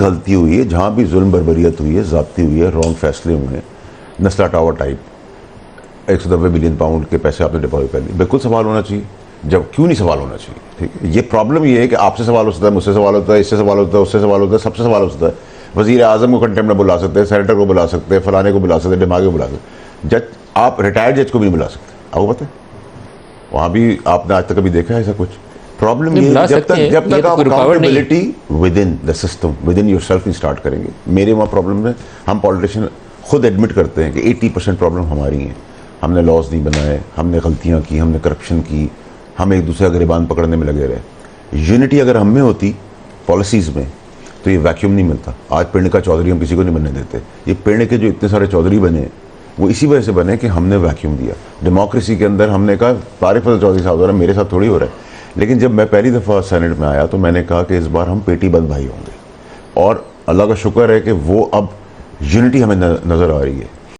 गलती हुई है, जहाँ भी जुल्म बर्बरियत हुई है, ज़्यादती हुई है, रॉन्ग फैसले हुए हैं, नस्ला टावर टाइप 190 बिलियन पाउंड के पैसे आपने डिपॉजिट कर लिए, बिल्कुल सवाल होना चाहिए। जब क्यों नहीं सवाल होना चाहिए? ठीक है, ये प्रॉब्लम ये है कि आपसे सवाल हो सकता है, मुझसे सवाल होता है, इससे सवाल होता है, उससे सवाल होता है, सबसे सवाल हो सकता है। वज़ीर आज़म को कंटेम्प्ट में बुला सकते हैं, सेनेटर को बुला सकते हैं, फलाने को बुला सकते हैं, दिमाग को बुला सकते हैं, जज आप रिटायर्ड जज को भी नहीं बुला सकते। आपको पता है वहाँ भी आपने आज तक कभी देखा है ऐसा कुछ? प्रॉब्लम ये है जब तक आप accountability with in the system, with in your self start करेंगे। मेरे वहाँ प्रॉब्लम है, हम पॉलिटिशियन खुद एडमिट करते हैं कि 80% प्रॉब्लम हमारी हैं। हमने लॉज नहीं बनाए, हमने गलतियाँ की, हमने करप्शन की, हम एक दूसरे का गिरबान पकड़ने में लगे रहे। यूनिटी अगर हम में होती पॉलिसीज़ में तो ये वैक्यूम नहीं मिलता। आज पिंड का चौधरी हम किसी को नहीं बनने देते। ये पिंड के जो इतने सारे चौधरी बने वो इसी वजह से बने कि हमने वैक्यूम दिया। डेमोक्रेसी के अंदर हमने कहा तारिक फजल चौधरी साहब हो रहा है, मेरे साथ थोड़ी हो रहा है। लेकिन जब मैं पहली दफ़ा सेनेट में आया तो मैंने कहा कि इस बार हम पेटी बंद भाई होंगे, और अल्लाह का शुक्र है कि वो अब यूनिटी हमें नज़र आ रही है।